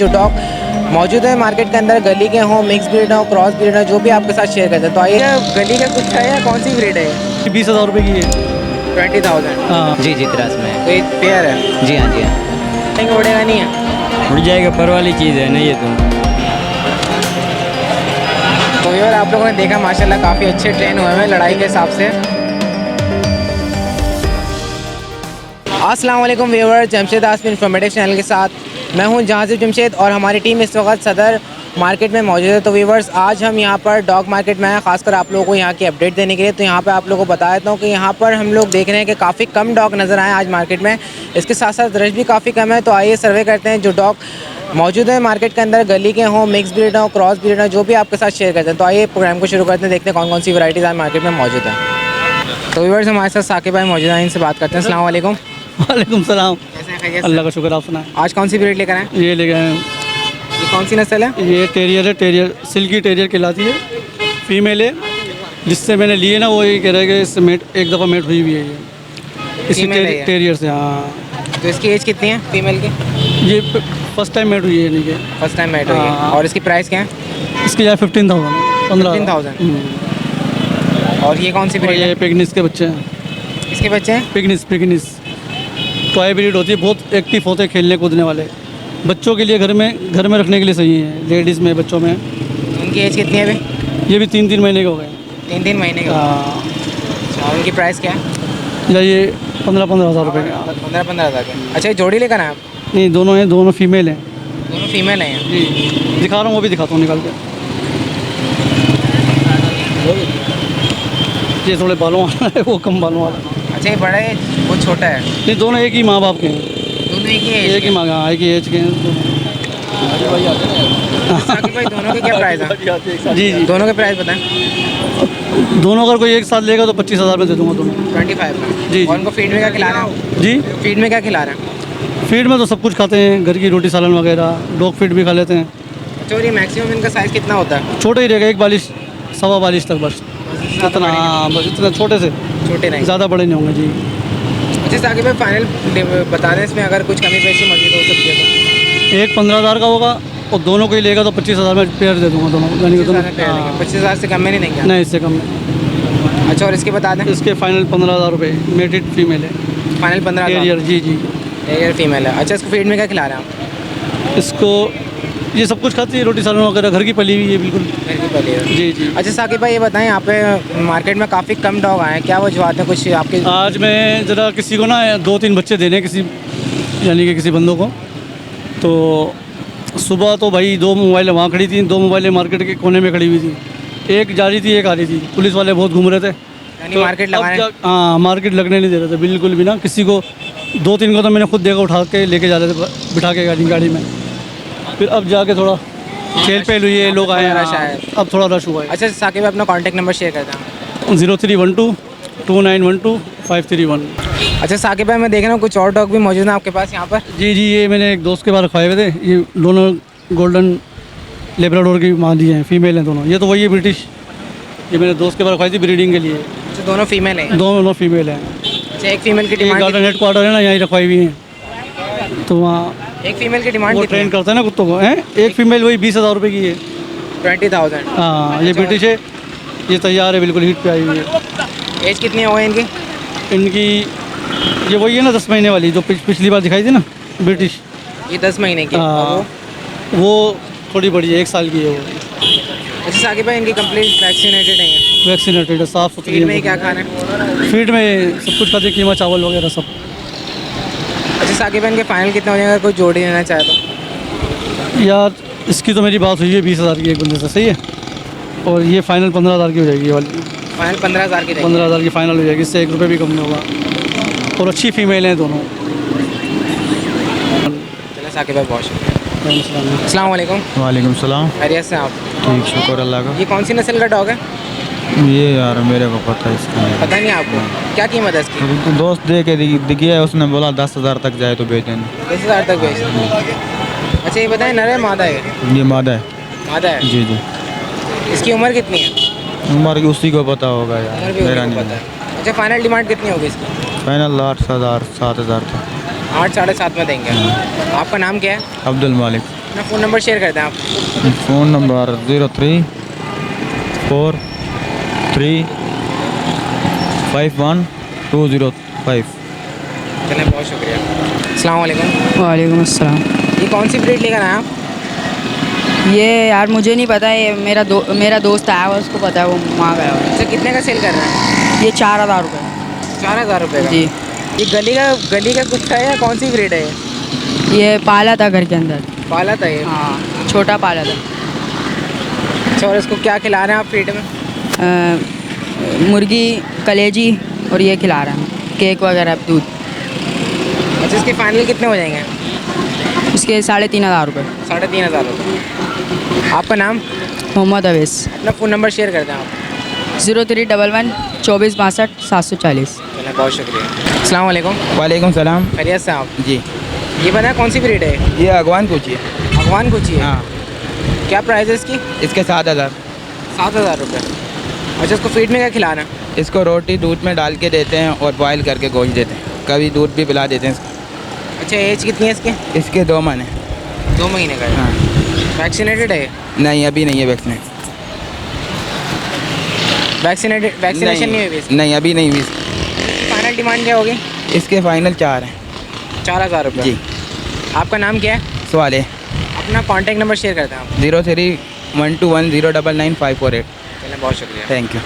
जो डॉग मौजूद है मार्केट के अंदर, गली के हों, मिक्स ब्रीड हो, क्रॉस ब्रीड हो, जो भी आपके साथ शेयर करते हैं। तो आइए, गली का कुछ है या कौन सी ब्रीड है? 20,000 रुपये की है। 20,000। हाँ जी जी, क्रॉस में है। तो ये पेयर है, जी हाँ जी हाँ। कहीं उड़ेगा नहीं है? उड़ जाएगा, पर वाली चीज़ है ना ये तो यार आप लोगों ने देखा माशाल्लाह काफ़ी अच्छे ट्रेन हुए हैं लड़ाई के हिसाब से। अस्सलाम वालेकुम व्यूअर, जमशेद आसमी इन्फॉर्मेटिव चैनल के साथ मैं हूं जहाज़िब जमशेद और हमारी टीम इस वक्त सदर मार्केट में मौजूद है। तो व्यूअर्स, आज हम यहां पर डॉग मार्केट में आए खासकर आप लोगों को यहां की अपडेट देने के लिए। तो यहां पे आप लोगों को बता देता हूं कि यहां पर हम लोग देख रहे हैं कि काफ़ी कम डॉग नज़र आए आज मार्केट में। इसके साथ साथ रश भी काफ़ी कम है। तो आइए सर्वे करते हैं जो डॉग मौजूद है मार्केट के अंदर, गली के हों, मिक्स ब्रीड हो, क्रॉस ब्रीड हो, जो भी आपके साथ शेयर करते हैं। तो आइए प्रोग्राम को शुरू करते हैं, देखते हैं कौन कौन सी वैराइटीज़ आज मार्केट में मौजूद है। तो व्यूअर्स, हमारे साथ साकिब भाई मौजूद हैं, इनसे बात करते हैं। अस्सलाम वालेकुम। वालेकुम सलाम। कैसे हैं खैरियत? अल्लाह का शुक्र, आप सुनाएं। आज कौन सी ब्रीड लेकर आए? ये ले गए हैं, ये कौन सी नस्ल है? ये टेरियर है, टेरियर सिल्की टेरियर कहलाती है, फीमेल है। जिससे मैंने लिए ना वो ये कह रहा है कि इससे मेट एक दफ़ा मेट हुई भी है ये इसी Female है ये? टेरियर से। हाँ, तो इसकी एज कितनी है फीमेल की? ये फर्स्ट टाइम मेट हुई है नहीं कि फर्स्ट टाइम मैट हुई है। हाँ। और इसकी प्राइस क्या है? इसकी यार 15,000 15,000। और ये कौन सी और ब्रीड ये है? पिगनिस के बच्चे हैं। इसके बच्चे हैं? पिगनिस टॉय ब्रीड होती है, बहुत एक्टिव होते हैं, खेलने कूदने वाले। बच्चों के लिए घर में रखने के लिए सही है, लेडीज़ में, बच्चों में। इनकी एज कितनी है अभी? ये भी 3-3 महीने के हो गए। 3 महीने के। हाँ, और उनकी प्राइस क्या है? या ये 15,000 रुपये का। 15 हज़ार के। अच्छा, ये जोड़ी लेकर आए आप? नहीं, दोनों हैं, दोनों फीमेल हैं। दोनों फीमेल हैं? जी, दिखा रहा हूँ, वो भी दिखाता हूँ निकाल के। ये थोड़े बालों वाला है, वो कम बालों वाला है। अच्छा, ये बड़ा है, वो छोटा है? नहीं, दोनों एक ही माँ बाप के हैं, दोनों एक ही एक ही माँ का, एक ही एज के हैं दोनों। साकिब भाई, दोनों के क्या प्राइस है? जी जी, दोनों के प्राइस बताएं। दोनों अगर कोई एक साथ लेगा तो 25,000 में दे दूँगा दोनों। 25 में। जी। और उनको फीड में क्या खिला रहे हैं? जी, फीड में क्या खिला रहे हैं? फीड में तो सब कुछ खाते हैं, घर की रोटी सालन वगैरह, डॉग फीड भी खा लेते हैं। अच्छा, और ये मैक्सिमम इनका साइज़ कितना होता है? छोटे ही रहेगा, 1 बालिश, 1.25 बालिश तक बस। इतना, हाँ, बस इतना छोटे से, छोटे नहीं। ज़्यादा बड़े नहीं होंगे। जी, अच्छा साकिब भाई, फाइनल बता दें इसमें अगर कुछ कमी पेशी मौजूद हो सकती है तो? एक 15,000 का होगा और दोनों को ही लेगा तो 25,000 में पेयर दे दूँगा दोनों, यानी कि दोनों। 25,000 से कम में नहीं देंगे? नहीं, इससे कम नहीं। अच्छा, और इसके बता दें? इसके फाइनल 15,000 रुपये, मेटेड फीमेल है, फाइनल 15,000? टेरियर। जी जी, टेरियर फीमेल है। अच्छा, इसको फीड में क्या खिला रहे हैं आप? इसको ये सब कुछ खाती है, रोटी सालन वगैरह, घर की पली हुई है बिल्कुल। घर की पली है। जी जी। अच्छा साकिब भाई, ये बताएं, यहाँ पे मार्केट में काफ़ी कम डॉग आए हैं, क्या वजूहत है कुछ आपके? आज मैं ज़रा किसी को ना 2-3 बच्चे देने, किसी यानी कि किसी बंदों को। तो सुबह तो भाई 2 मोबाइलें वहाँ खड़ी थी, 2 मोबाइलें मार्केट के कोने में खड़ी हुई थी, एक जा रही थी, एक आ रही थी। पुलिस वाले बहुत घूम रहे थे, यानी मार्केट लगाने? हाँ, मार्केट लगने नहीं दे रहे थे बिल्कुल भी ना। किसी को 2-3 को तो मैंने खुद देखा उठा के लेके जा रहे थे, बिठा के गाड़ी में। फिर अब जाके थोड़ा खेल पेल हुई है, लोग आए हैं, रश आया है। अब थोड़ा रश हुआ है। अच्छा साकिब भाई, अपना कॉन्टैक्ट नंबर शेयर करते हैं। 0312 2912 531। अच्छा साकिब भाई, मैं देख रहा हूँ कुछ और डॉग भी मौजूद हैं आपके पास यहाँ पर? जी जी, ये मैंने एक दोस्त के बारे रखवाए हुए थे, ये दोनों गोल्डन लेब्राडोर की माँ दी हैं, फीमेल हैं दोनों। ये तो वही है ब्रिटिश, ये मेरे दोस्त के बारे रखवाई थी ब्रीडिंग के लिए। अच्छा, दोनों फीमेल हैं? दोनों फीमेल हैं। अच्छा, एक फीमेल की ये डिमांड? गार्डन हेड क्वार्टर है ना, यहीं रखवाई हुई हैं। तो वहाँ एक फीमेल की डिमांड वो कितनी ट्रेन है? करते हैं ना कुत्तों को, हैं। एक फीमेल वही 20,000 रुपये की है। 20,000। हाँ, ये ब्रिटिश है, ये तैयार है, बिल्कुल हीट पे आई हुई है। एज कितनी हो गई इनकी? इनकी ये वही है ना, 10 महीने वाली, जो पिछली बार दिखाई थी ना, ब्रिटिश। ये 10 महीने की? और हाँ, वो थोड़ी बड़ी है, 1 साल की है वो। अच्छा साकिब भाई, इनकी कंप्लीट वैक्सीनेटेड है? वैक्सीनेटेड है, साफ़ सुथरी फीड में है। क्या खाना है? फीड में सब कुछ खाते, कीमा चावल वगैरह सब। अच्छा साकिब भाई, इनके फाइनल कितने हो जाएगा कोई जोड़ी लेना चाहे तो? यार, इसकी तो मेरी बात हुई है 20,000 की एक बंदे से, सही है। और ये फाइनल 15,000 की हो जाएगी, ये वाली फाइनल 15,000 की? 15,000 की फाइनल हो जाएगी, इससे 1 रुपये भी कम नहीं होगा। और अच्छी फीमेल हैं दोनों। चलो साकिब भाई, बहुत शुक्रिया। अस्सलाम वालेकुम। वालेकुम सलाम। खैरियत से आप? ठीक, शुक्र अल्लाह का। ये कौन सी नस्ल का डॉग है? ये यार मेरे को पता है इसका नहीं। पता नहीं आपको? क्या कीमत है इसकी? तो दोस्त दे के दिया है, उसने बोला 10,000 तक जाए तो बेच देंगे। 10,000 तक बेच? अच्छा, ये बताएं, नर है मादा है? ये मादा है। मादा है? जी जी। इसकी उम्र कितनी है? उम्र की उसी को पता होगा उम्र यार, भी मेरा उसी को नहीं पता है। है। अच्छा, फाइनल डिमांड कितनी होगी इसकी? फाइनल 8,000 7,000 था। 8 साढ़े 7 में देंगे। आपका नाम क्या है? अब्दुल मालिक। अपना फ़ोन नंबर शेयर कर दें आप। Phone number 0343512205। चलें, बहुत शुक्रिया। अस्सलाम वालेकुम। वालेकुम अस्सलाम। ये कौन सी ब्रीड लेकर आए आप? ये यार मुझे नहीं पता, ये मेरा दोस्त आया हुआ, उसको पता है, वो वहाँ गया हुआ अच्छा, कितने का सेल कर रहे हैं? है। ये 4000 रुपये। 4000 रुपये का? जी। ये गली का कुत्ता है या कौन सी ब्रीड है ये? ये पाला था घर के अंदर। पाला था ये? हाँ, छोटा पाला था। अच्छा, और इसको क्या खिला रहे हैं आप फीड में? मुर्गी, कलेजी और ये खिला रहा है, केक वगैरह, दूध। अच्छा, इसके फाइनल कितने हो जाएंगे? इसके 3500 रुपये। 3500 रुपये। आपका नाम? मोहम्मद अवैस। अपना फ़ोन नंबर शेयर कर दें आप। 0311 2462 740। चलें, बहुत शुक्रिया। अस्सलाम वालेकुम। वालेकुम सलाम। खैरियत से आप? जी, ये बताएं कौन सी ब्रीड है? ये अगवान पूछिए। भगवान कुची है? हाँ, क्या प्राइस है इसकी? इसके 7000। 7000 रुपये। अच्छा, इसको फीड में क्या खिलाना है? इसको रोटी दूध में डाल के देते हैं और बॉईल करके गोश्त देते हैं, कभी दूध भी पिला देते हैं इसको। अच्छा, एज कितनी है इसकी? इसके 2 महीने। 2 महीने का है। हाँ, वैक्सीनेटेड है? नहीं अभी नहीं है वैक्सीनेट। वैक्सीनेशन नहीं हुई इसकी? नहीं अभी नहीं हुई। फाइनल डिमांड क्या होगी? इसके फाइनल 4 हैं। 4000 रुपये। जी, आपका नाम क्या है? सवाल है अपना कॉन्टैक्ट नंबर शेयर करते हैं आप। 0312109958। चलें, बहुत शुक्रिया। Thank you.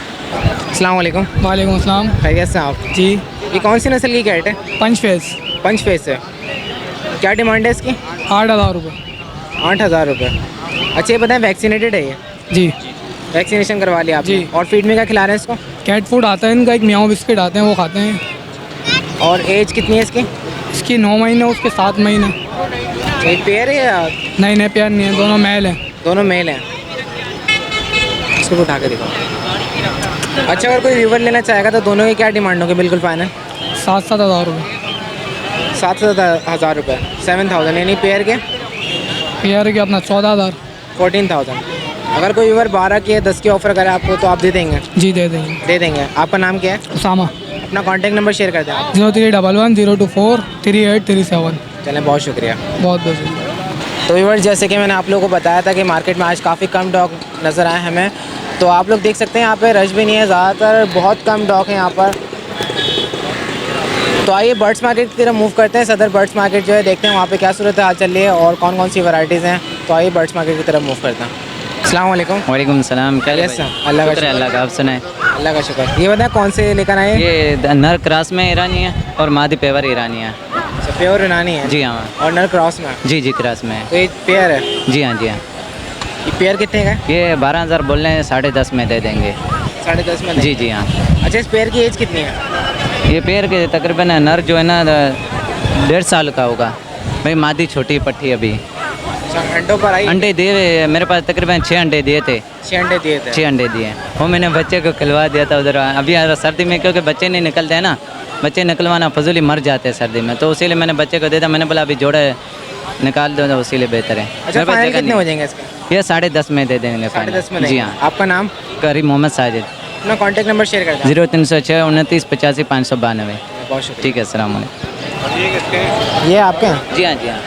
अस्सलाम वालेकुम। वालेकुम अस्सलाम। खैरियत से आप? जी। ये कौन सी नस्ल की कैट है? पंच फेस। पंच फेस है। क्या डिमांड है इसकी? 8000 रुपये। 8000 रुपये। अच्छा, ये बताएं वैक्सीनेटेड है ये? जी। वैक्सीनेशन करवा लिया आपने? जी। और फीड में क्या खिला रहे हैं इसको? कैट फूड आता है इनका, एक म्याऊ बिस्किट आते हैं, वो खाते हैं। और एज कितनी है इसकी? इसकी 9 महीने, उसके 7 महीने। एक पेयर है या नहीं नहीं, प्यार नहीं है, दोनों मेल हैं। दोनों मेल हैं? इसको उठा के दिखाओ। अच्छा, अगर कोई व्यूवर लेना चाहेगा तो दोनों की क्या डिमांड होगी बिल्कुल फाइनल? 7-7 हज़ार रुपये। 7,000 रुपये। 7000 यानी पेयर के पेयर के अपना 14,000। 14,000। अगर कोई व्यूवर 12 के 10 के ऑफर करे आपको तो आप दे देंगे? जी दे देंगे। दे देंगे। आपका नाम क्या है? उसामा। अपना कॉन्टैक्ट नंबर शेयर कर दें आप। 0311 024 3837। चलें, बहुत शुक्रिया। बहुत बहुत शुक्रिया। तो व्यूअर्स, जैसे कि मैंने आप लोगों को बताया था कि मार्केट में आज काफ़ी कम डॉग नज़र आए हमें, तो आप लोग देख सकते हैं यहाँ पे रश भी नहीं है, ज़्यादातर बहुत कम डॉग हैं यहाँ पर। तो आइए बर्ड्स मार्केट की तरफ मूव करते हैं। सदर बर्ड्स मार्केट जो है, देखते हैं वहाँ पे क्या सूरत हाल चल रही है और कौन कौन सी वैरायटीज़ हैं। तो आइए बर्ड्स मार्केट की तरफ मूव करते हैं। अस्सलाम वालेकुम। वालेकुम सलाम। क्या खैरियत से? अल्लाह का शुक्र है, शुक्र। अल्लाह का। आप सुनाए? अल्लाह का शुक्र। ये बताएं कौन से लेकर आए हैं? ये नर क्रॉस में ईरानी है और मादी पेवर ईरानी है। अच्छा, प्योर यूनानी है? जी हाँ। और नर क्रॉस में? जी जी, क्रॉस में है। तो ये पेयर है? जी हाँ, जी हाँ। ये पेयर कितने का है? ये 12,000 बोल रहे हैं, 10.5 में दे देंगे। 10.5 में? जी जी हाँ। अच्छा, इस पेयर की एज कितनी है? ये पेयर के तकरीबन नर जो है ना 1.5 साल का होगा भाई, मादी छोटी पट्टी अभी। अच्छा, अंडों पर आई? अंडे दिए मेरे पास, तकरीबन 6 अंडे दिए थे। 6 अंडे दिए थे? 6 अंडे दिए, वो मैंने बच्चे को खिलवा दिया था उधर। अभी सर्दी में क्योंकि बच्चे नहीं निकलते हैं ना, बच्चे निकलवाना फजूली मर जाते हैं सर्दी में, तो इसीलिए मैंने बच्चे को दे दिया। मैंने बोला अभी जोड़ा निकाल दो, तो इसीलिए बेहतर है। अच्छा, मेरे पास फाइनल जगह कितने नहीं। हो जाएंगे इसके? ये 10.5 में दे देंगे। 10.5 में? जी हाँ। आपका नाम? करीब मोहम्मद साजिद। अपना कॉन्टैक्ट नंबर शेयर कर दें। 0306 29 85 592। बहुत शुक्रिया। ठीक है, अस्सलाम वालेकुम। ये आपके हैं? जी हाँ, जी हाँ।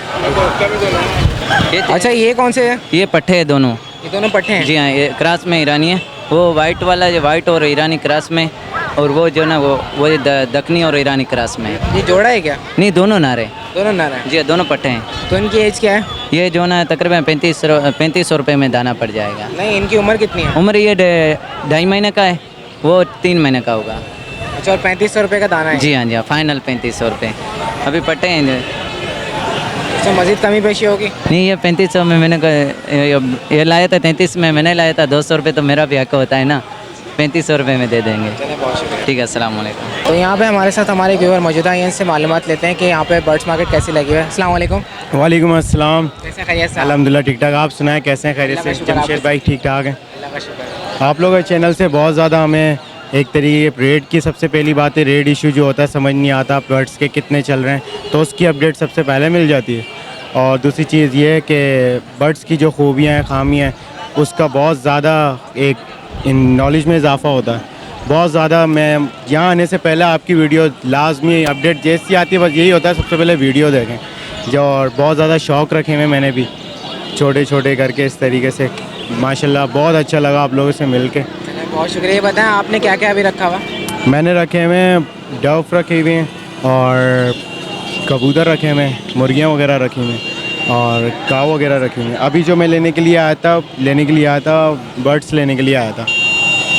अच्छा, ये कौन से हैं? ये पट्टे हैं दोनों। ये दोनों पट्टे हैं? जी हाँ, ये क्रॉस में ईरानी है, वो वाइट वाला जो वाइट और ईरानी क्रॉस में, और वो जो ना वो दखनी और ईरानी क्रॉस में। ये जोड़ा है क्या? नहीं, दोनों नारे। दोनों नर हैं? जी हाँ, दोनों पट्टे हैं। तो इनकी एज क्या है? ये जो ना तकरीबन 3500 रुपये में दाना पड़ जाएगा। नहीं, इनकी उम्र कितनी है? उम्र ये 2.5 महीने का है, वो 3 महीने का होगा। अच्छा, और 3500 रुपये का दाना है? जी हाँ, जी हाँ, फाइनल 3500 रुपये। अभी पट्टे हैं। अच्छा, मज़ीद कमी पेशी होगी? नहीं, ये 3500 में मैंने ये लाया था, 33 में मैंने लाया था। 200 रुपये तो मेरा भी हक होता है ना, 3500 रुपये में दे देंगे। चलें, बहुत शुक्रिया। ठीक है, अस्सलाम वालेकुम। तो यहाँ पे हमारे साथ हमारे व्यूअर मौजूद हैं, इनसे मालूमात लेते हैं कि यहाँ पे बर्ड्स मार्केट कैसी लगी हुई है। अस्सलाम वालेकुम। वालेकुम अस्सलाम। कैसे खैरियत से? अल्हम्दुलिल्लाह ठीक ठाक। आप सुनाएं कैसे हैं? खैरियत अल्लाह से? का शुक्र, जमशेद आप भाई ठीक ठाक हैं? अल्लाह का शुक्र। आप लोगों के चैनल से बहुत ज़्यादा हमें एक तरीके रेट की, सबसे पहली बात है रेट इशू जो होता है, समझ नहीं आता बर्ड्स के कितने चल रहे हैं, तो उसकी अपडेट सबसे पहले मिल जाती है। और दूसरी चीज़ ये है कि बर्ड्स की जो खूबियाँ हैं, खामियाँ हैं, उसका बहुत ज़्यादा एक नॉलेज में इजाफा होता है बहुत ज़्यादा। मैं यहाँ आने से पहले आपकी वीडियो लाजमी अपडेट जैसी आती है, बस यही होता है सबसे पहले वीडियो देखें जो, और बहुत ज़्यादा शौक़ रखे हुए मैंने भी, छोटे छोटे करके इस तरीके से। माशाल्लाह बहुत अच्छा लगा आप लोगों से मिलके। चलें, बहुत शुक्रिया। ये बताएं आपने क्या क्या अभी रखा हुआ? मैंने रखे हुए हैं डव रखे हुए हैं और कबूतर रखे हुए हैं, मुर्गियाँ वगैरह रखी हुई हैं और काव वगैरह रखी हुई हैं। अभी जो मैं लेने के लिए आया था बर्ड्स लेने के लिए आया था।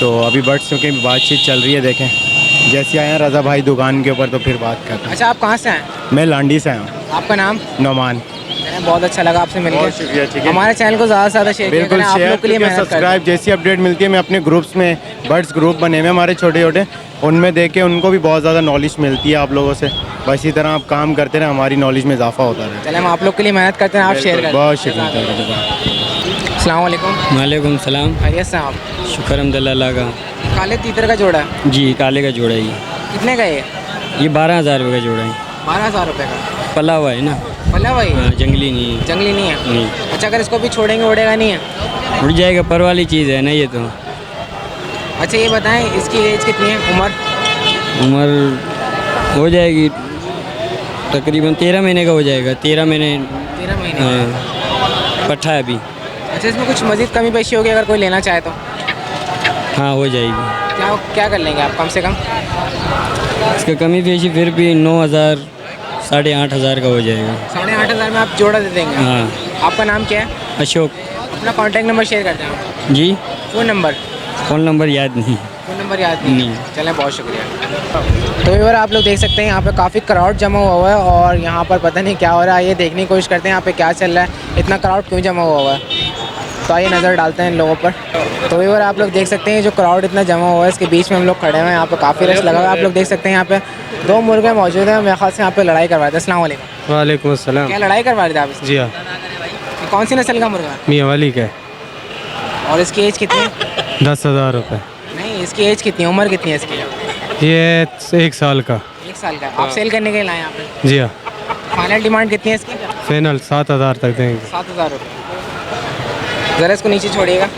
तो अभी बर्ड्स की बातचीत चल रही है, देखें जैसे आए हैं रज़ा भाई दुकान के ऊपर तो फिर बात करते हैं। अच्छा, आप कहाँ से आए? मैं लांडी से आया हूँ। आपका नाम? नोमान। चलें, बहुत अच्छा लगा आपसे मिलकर। बहुत शुक्रिया, ठीक है। हमारे चैनल को ज़्यादा से ज़्यादा शेयर किया बिल्कुल करें, आप शेयर लोग के लिए करके मेहनत करते सब्सक्राइब। जैसी अपडेट मिलती है मैं अपने ग्रुप्स में, बर्ड्स ग्रुप बने हुए हैं हमारे छोटे छोटे, उनमें देख के उनको भी बहुत ज़्यादा नॉलेज मिलती है आप लोगों से। बस इसी तरह आप काम करते रहें, हमारी नॉलेज में इजाफा होता रहे। चलें, हम आप लोग के लिए मेहनत करते हैं, आप शेयर करें। बहुत शुक्रिया। अस्सलाम वालेकुम। वालेकुम सलाम। खैरियत से आप? शुक्र अल्हम्दुलिल्लाह का। काले तीतर का जोड़ा है, जी काले का जोड़ा है कितने का ये? ये 12,000 रुपये का जोड़ा है। 12,000 रुपये का? पला हुआ है ना। पला हुआ हाँ, ये? जंगली नहीं है। जंगली नहीं है? नहीं अच्छा, अगर इसको भी छोड़ेंगे उड़ेगा नहीं है? उड़ जाएगा, पर वाली चीज़ है ना ये तो। अच्छा, ये बताएं इसकी एज कितनी है, उम्र? उम्र हो जाएगी तकरीबन 13 महीने का हो जाएगा। 13 महीने। 13 महीने। हाँ, पट्ठा है अभी। अच्छा, इसमें कुछ मजीद कमी पेशी होगी अगर कोई लेना चाहे तो? हाँ हो जाएगी। क्या क्या कर लेंगे आप कम से कम? इसका कमी पेशी फिर भी 9,000 8,500 का हो जाएगा। 8,500 में आप जोड़ा दे देंगे? हाँ। आपका नाम क्या है? अशोक। अपना कॉन्टैक्ट नंबर शेयर कर दें। जी फ़ोन नंबर? फ़ोन नंबर याद नहीं। फ़ोन नंबर याद नहीं? नहीं। चलें, बहुत शुक्रिया। तो व्यूअर आप लोग देख सकते हैं यहाँ पे काफ़ी क्राउड जमा हुआ है और यहाँ पर पता नहीं क्या हो रहा है, ये देखने की कोशिश करते हैं यहाँ पे क्या चल रहा है, इतना क्राउड क्यों जमा हुआ है। तो आइए नज़र डालते हैं इन लोगों पर। तो व्यूअर आप लोग देख सकते हैं जो क्राउड इतना जमा हुआ है, इसके बीच में हम लोग खड़े हुए हैं। यहाँ पे काफ़ी रश लगा हुआ है। आप लोग देख सकते हैं यहाँ पे 2 मुर्गे मौजूद हैं। मेरे ख्याल से यहाँ पे लड़ाई करवा रहे थे। अस्सलाम वालेकुम। वालेकुम अस्सलाम। क्या लड़ाई करवा रहे थे आप इसमें? जी हाँ, ये कौन सी नस्ल का मुर्गा है मियाँ वाली का है। और इसकी एज कितनी है? 10,000 रुपये। नहीं, इसकी एज कितनी है, उम्र कितनी है इसकी? ये 1 साल का। 1 साल का। आप सेल करने के लिए लाए यहाँ पे? जी हाँ, फाइनल डिमांड कितनी है इसकी? फाइनल 7,000 तक देंगे। 7,000 रुपये। ज़रा इसको नीचे छोड़िएगा।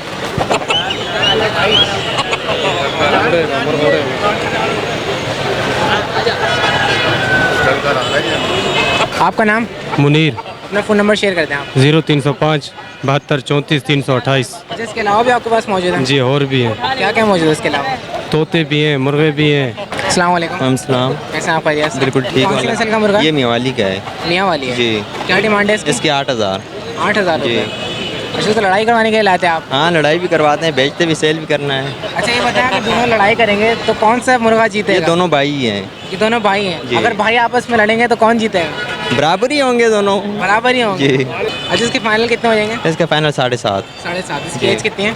आपका नाम? मुनीर। अपना फ़ोन नंबर शेयर करते हैं आप। 0305 72 34 328। अच्छा, इसके अलावा भी आपके पास मौजूद है? जी और भी हैं, क्या क्या मौजूद है इसके अलावा? तोते भी हैं, मुर्गे भी हैं। अस्सलाम वालेकुम। सलाम। कैसे हैं आप? खैरियत से? बिल्कुल ठीक। कौन सी नस्ल का मुर्गा? ये मियाँ वाली का है। मियाँ वाली है? जी। क्या डिमांड है इसकी? इसके 8,000। 8,000 जी। रुपये। अच्छा, तो लड़ाई करवाने के लिए लाते हैं आप? हाँ, लड़ाई भी करवाते हैं, बेचते भी, सेल भी करना है। अच्छा, ये बताएं अगर दोनों लड़ाई करेंगे तो कौन सा मुर्गा जीतेगा? ये दोनों भाई ही हैं। ये दोनों भाई हैं? जी। अगर भाई आपस में लड़ेंगे तो कौन जीतेगा? बराबर ही होंगे दोनों। बराबर ही होंगे? जी। अच्छा, इसके फाइनल कितने हो जाएंगे? इसका फाइनल 7.5। 7.5। इसकी जी। एज कितनी है?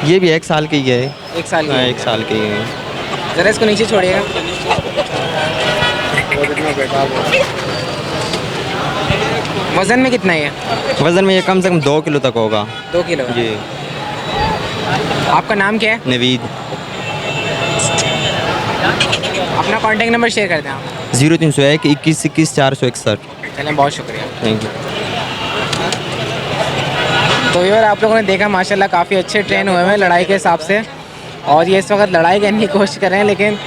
ये भी 1 साल की है। 1 साल की हाँ, है। 1 साल की है। ज़रा इसको नीचे छोड़िएगा। वज़न में कितना है ये? वज़न में ये कम से कम 2 किलो तक होगा। 2 किलो? जी। आपका नाम क्या है? नवीद। अपना कॉन्टैक्ट नंबर शेयर कर दें आप। 0301 21 21 461। चलें, बहुत शुक्रिया। Thank you. तो यार आप लोगों ने देखा माशाल्लाह काफ़ी अच्छे ट्रेन हुए हैं लड़ाई के हिसाब से, और ये इस वक्त लड़ाई करने की कोशिश कर रहे हैं, लेकिन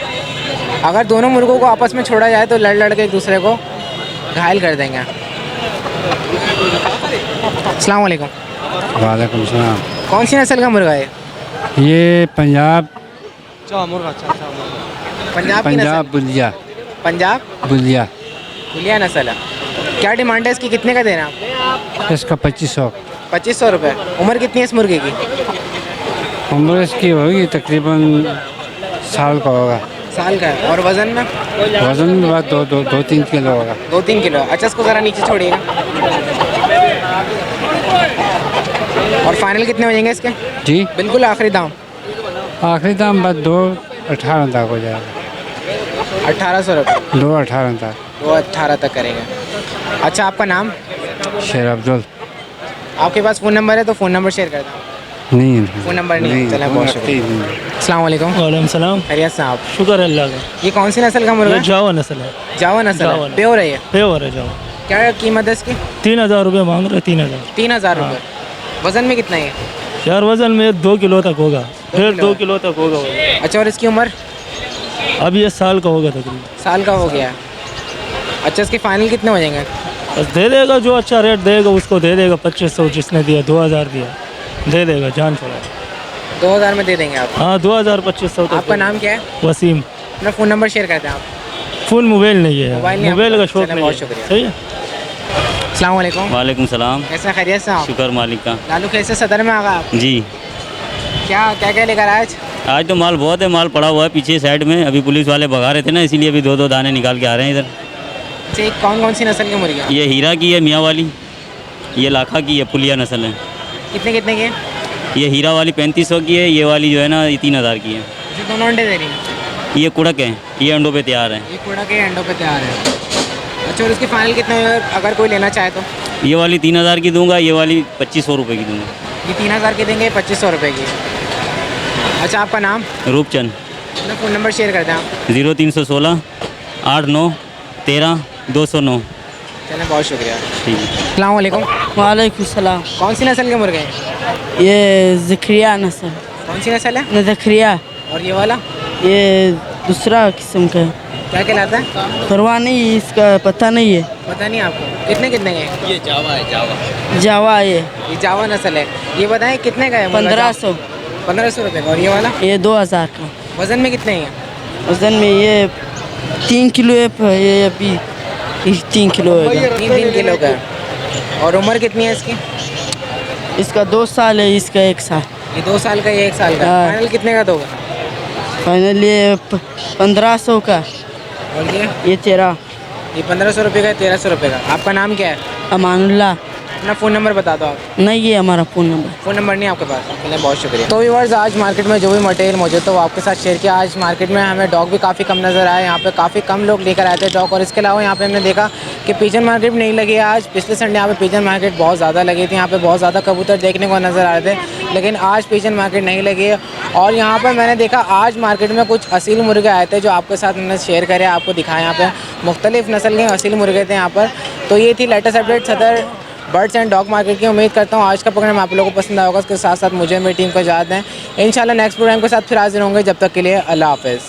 अगर दोनों मुर्गों को आपस में छोड़ा जाए तो लड़ लड़ के एक दूसरे को घायल कर देंगे। अस्सलाम वालेकुम। वालेकुम सलाम। कौन सी नस्ल का मुर्गा है? ये पंजाब पंजाब की पंजाब नस्ल? बुलिया पंजाब बुलिया। बुलिया नस्ल है। क्या डिमांड है इसकी, कितने का देना आप? इसका 2500। 2500 रुपये। उम्र कितनी है इस मुर्गे की? उम्र इसकी होगी तकरीबन साल का होगा। साल का है। और वज़न में? वज़न में बात 2-3 किलो होगा। 2-3 किलो। अच्छा, इसको ज़रा नीचे छोड़िएगा। और फाइनल कितने हो जाएंगे इसके? जी बिल्कुल आखिरी दाम। आखिरी दाम बस 2,18 तक हो जाएगा। 1800 रुपये। 2,18 तक। 2,18 तक करेंगे। अच्छा, आपका नाम? शेर अब्दुल। आपके पास फ़ोन नंबर है तो फ़ोन नंबर शेयर कर दो। नहीं, फ़ोन नंबर नहीं। चलें, बहुत शुक्रिया। अस्सलाम वालेकुम। वालेकुम सलाम। खैरियत से आप? शुक्र अल्लाह का। ये कौन सी नस्ल का मुर्गा? ये जावा नस्ल है। जावा नस्ल है? प्योर है ये? प्योर है जावा। क्या कीमत है इसकी? 3,000 रुपये मांग रहे। 3,000। 3,000 रुपये। वज़न में कितना है? यार वज़न में 2 किलो तक होगा। 1.5-2 किलो तक होगा। अच्छा, और इसकी उम्र? अब ये साल का होगा तकरीबन। साल का हो गया है। अच्छा, इसके फाइनल कितने हो जाएंगे? बस दे देगा, जो अच्छा रेट देगा उसको दे देगा। 2500 जिसने दिया, 2000 दिया, दे देगा, जान छोड़ा। 2000 में दे देंगे आप? हाँ 2000 2500। आपका नाम क्या है? वसीम। अपना फ़ोन नंबर शेयर करते हैं आप? फ़ोन मोबाइल नहीं है, मोबाइल का शौक नहीं बहुत है। शुक्रिया। सही है। अस्सलाम वालेकुम। वालेकुम सलाम। कैसे खैरियत से आप? शुक्र मालिक का। लालू कैसे सदर में आ गए आप? जी। क्या क्या क्या लेकर आए आज? आज तो माल बहुत है, माल पड़ा हुआ है पीछे साइड में। अभी पुलिस वाले भगा रहे थे ना, इसीलिए अभी 2-2 दाने निकाल के आ रहे हैं इधर। अच्छा, कौन कौन सी नस्ल की मुर्गियाँ? ये हीरा की है मियाँ वाली, ये लाखा की है, पुलिया नस्ल है। कितने कितने की है? ये हीरा वाली 3500 की है, ये वाली जो है ना ये 3000 की है। अच्छा, दोनों अंडे दे रही हैं? ये कुड़क है, ये अंडों पे तैयार है। ये कुड़ा के अंडों पे तैयार है। अच्छा, और इसके फाइनल कितने हुए अगर कोई लेना चाहे तो? ये वाली 3000 की दूंगा, ये वाली 2500 रुपये की दूंगा। ये 3000 की देंगे, 2500 रुपये की। अच्छा, आपका नाम? रूपचंद। अपना फ़ोन नंबर शेयर करते हैं आप? 0316 89 13 209। चलें, बहुत शुक्रिया। ठीक है। अस्सलाम वालेकुम। वालेकुम सलाम। कौन सी नस्ल के मुर्गे हैं? ये ज़िक्रिया नस्ल। कौन सी नस्ल है? ज़िक्रिया। और ये वाला? ये दूसरा किस्म का है। क्या कहलाता है? परवाह नहीं, इसका पता नहीं है। पता नहीं आपको? कितने कितने के हैं? ये जावा है, जावा। जावा ये जावा नस्ल है। ये बताएं कितने का है? 1500। 1500 रुपये का। और ये वाला? ये 2000 का। वज़न में कितने हैं? वजन में ये 3 किलो है, ये अभी 3 किलो है। 3 किलो का है। और उम्र कितनी है इसकी? इसका 2 साल है, इसका 1 साल। ये 2 साल का, ये 1 साल का। हाँ। फाइनल कितने का दोगे? फाइनल ये 1500 का। और ये 13। ये 1500 रुपये का है, 1300 रुपये का। आपका नाम क्या है? अमानुल्लाह। अपना फ़ोन नंबर बता दो आप। नहीं, ये हमारा फ़ोन नंबर। फ़ोन नंबर नहीं आपके पास? चलिए, बहुत शुक्रिया। तो व्यूअर्स, आज मार्केट में जो भी मटेरियल मौजूद था वो आपके साथ शेयर किया। आज मार्केट में हमें डॉग भी काफ़ी कम नज़र आए। यहाँ पे काफ़ी कम लोग लेकर आए थे डॉग। और इसके अलावा यहाँ पे हमने देखा कि पिजन मार्केट भी नहीं लगी है आज। पिछले संडे यहाँ पे पिजन मार्केट बहुत ज़्यादा लगी थी। यहाँ पे बहुत ज़्यादा कबूतर देखने को नज़र आ रहे थे, लेकिन आज पिजन मार्केट नहीं लगी है। और यहाँ पर मैंने देखा आज मार्केट में कुछ असील मुर्गे आए थे जो आपके साथ मैंने शेयर करे, आपको दिखाया। यहाँ पे मुख्तलिफ नस्ल के असील मुर्गे थे यहाँ पर। तो ये थी लेटेस्ट अपडेट सदर बर्ड्स एंड डॉग मार्केट की। उम्मीद करता हूँ आज का प्रोग्राम आप लोगों को पसंद आया होगा। इसके साथ साथ मुझे मेरी टीम को इजाज़त दें। इंशाल्लाह नेक्स्ट प्रोग्राम के साथ फिर हाजिर होंगे। जब तक के लिए अल्लाह हाफ़िज़।